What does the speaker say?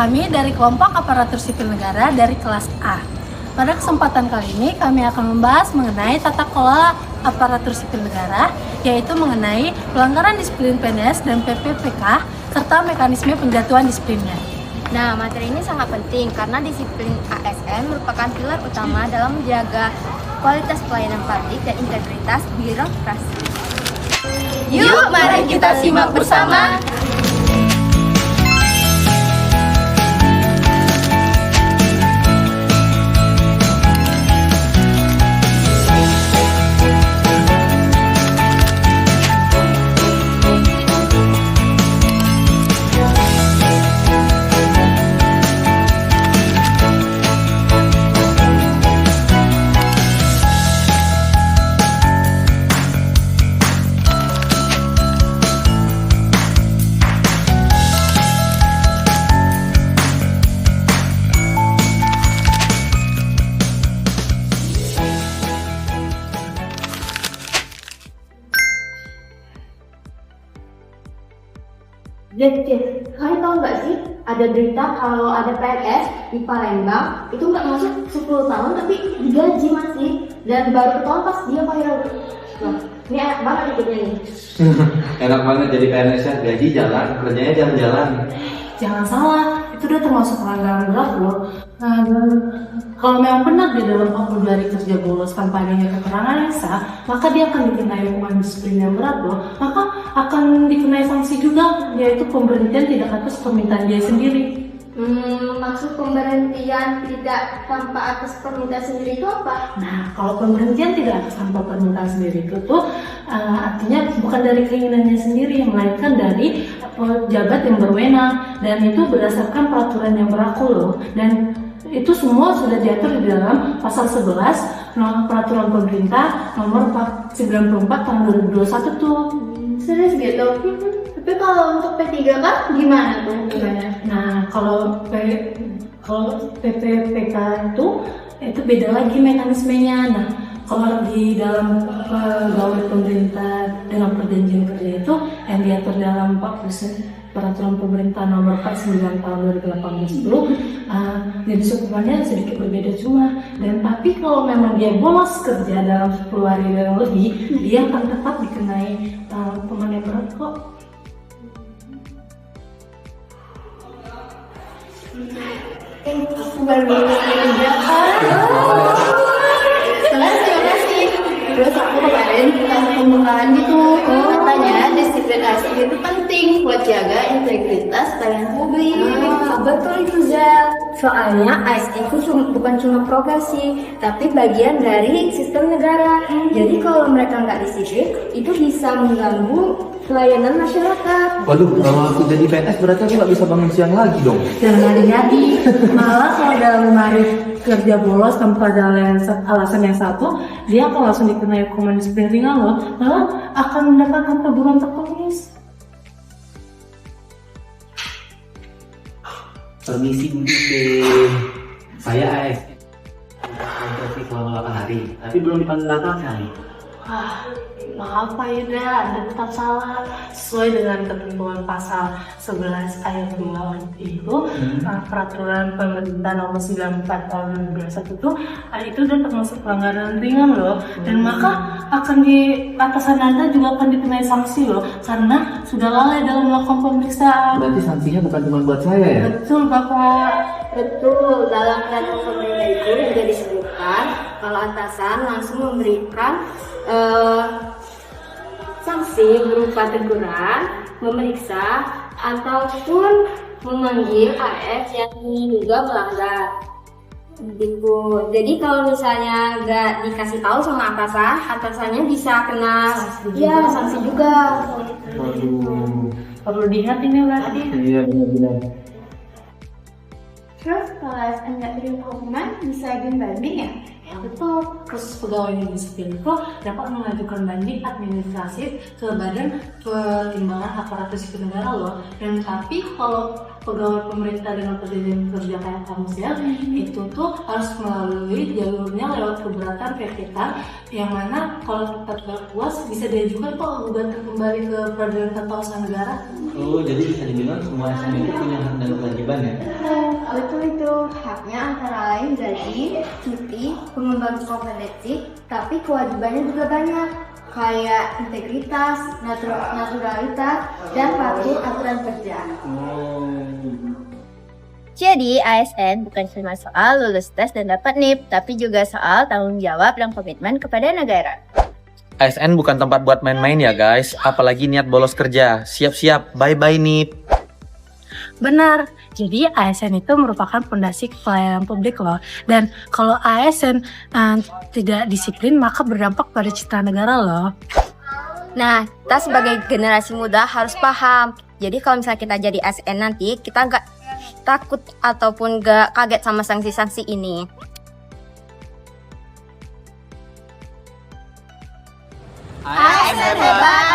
Kami dari kelompok aparatur sipil negara dari kelas A. Pada kesempatan kali ini kami akan membahas mengenai tata kelola aparatur sipil negara, yaitu mengenai pelanggaran disiplin PNS dan PPPK serta mekanisme penjatuhan disiplinnya. Nah, materi ini sangat penting karena disiplin ASN merupakan pilar utama dalam menjaga kualitas pelayanan publik dan integritas birokrasi. Yuk, mari kita simak bersama. Kalian tahu nggak sih ada berita kalau ada PNS di Palembang itu nggak masuk 10 tahun tapi digaji masih dan baru ketahuan pas dia viral. Wah, ini enak banget hidupnya nih. Enak banget jadi PNS ya, gaji jalan, kerjanya jalan-jalan. Jangan salah, itu udah termasuk pelanggaran berat loh. Nah, kalau memang benar di dalam 40 hari kerja bolos tanpa adanya keterangan yang sah, maka dia akan dikenai hukuman disiplin yang berat loh. Maka akan dikenai sanksi juga, yaitu pemberhentian tidak atas permintaan dia sendiri. Maksud pemberhentian tidak tanpa atas permintaan sendiri itu apa? Nah, kalau pemberhentian tidak atas tanpa permintaan sendiri itu tuh artinya bukan dari keinginannya sendiri, melainkan dari pejabat yang berwenang, dan itu berdasarkan peraturan yang berlaku loh. Dan itu semua sudah diatur di dalam pasal 11 peraturan pemerintah nomor 94 tahun 2021 tuh. Serius gitu? Tapi kalau untuk P3 kan gimana tuh? Nah, kalau PPPK itu beda lagi mekanismenya. Nah, kalau di dalam pegawai pemerintah dengan perjanjian kerja itu yang diatur dalam peraturan pemerintah nomor 49 tahun 2018 itu jenis hukumannya sedikit berbeda cuma. Dan tapi kalau memang dia bolos kerja dalam 10 hari dan lebih, dia akan tetap dikenai hukuman yang berat kok. Aku baru juga terima kasih. Terus aku kemarin pas pembukaan gitu katanya disiplin ASN itu penting buat jaga integritas pelayanan publik. Betul itu, Zal. Soalnya ASN itu bukan cuma profesi, tapi bagian dari sistem negara. Jadi kalau mereka nggak disiplin, itu bisa mengganggu pelayanan masyarakat. Waduh, kalau aku jadi PNS berarti aku nggak bisa bangun siang lagi dong. Jangan ngadi-ngadi. Malah kalau dalam 5 hari kerja bolos tanpa ada alasan yang satu, dia akan langsung dikenai hukuman disiplin ringan loh. Malah akan mendapatkan teguran tertulis. Permisi Bu Dite, saya ASN. Kontrak selama 8 hari, tapi belum dipanggil atasan. Maaf Pak Yuda, Anda tetap salah. Sesuai dengan ketentuan pasal 11 ayat 2 itu, peraturan pemerintah nomor 94 tahun 2021 itu udah termasuk pelanggaran ringan loh. Dan maka akan di atasan Anda juga akan dikenai sanksi loh, karena sudah lalai dalam melakukan pemeriksaan. Berarti sanksinya bukan cuma buat saya ya? Betul Bapak. Betul, dalam peraturan pemerintah itu juga disebutkan kalau atasan langsung memberikan sanksi berupa teguran, memeriksa, ataupun memanggil AF yang diduga melanggar. Gitu. Jadi kalau misalnya nggak dikasih tahu sama atasannya bisa kena sanksi juga. Waduh. Perlu diingat ini berarti. Iya benar-benar. Terus kalau ASN nggak terima hukuman bisa izin banding ya? Ya betul, proses pegawai yang disiplin itu dapat mengajukan banding administratif ke Badan Pertimbangan Aparatur Sipil Negara loh. Dan tapi kalau pegawai pemerintah dengan perjanjian kerja kayak kamu itu tuh harus melalui jalurnya lewat keberatan PPK, yang mana kalau kita tidak puas bisa diajukan kok gugatan kembali ke Peradilan Tata Usaha Negara. Oh, jadi bisa dibilang semua ASN itu punya hak dan kewajiban ya? Betul itu, haknya antara lain gaji, cuti, pengembangan kompetensi, tapi kewajibannya juga banyak, kayak integritas, naturalitas, dan patuh aturan kerja. Jadi ASN bukan cuma soal lulus tes dan dapat NIP, tapi juga soal tanggung jawab dan komitmen kepada negara. ASN bukan tempat buat main-main ya guys, apalagi niat bolos kerja. Siap-siap, bye-bye NIP. Benar, jadi ASN itu merupakan fondasi pelayanan publik loh. Dan kalau ASN tidak disiplin maka berdampak pada citra negara loh. Nah, kita sebagai generasi muda harus paham. Jadi kalau misalnya kita jadi ASN nanti, kita nggak takut ataupun nggak kaget sama sanksi-sanksi ini. ASN hebat!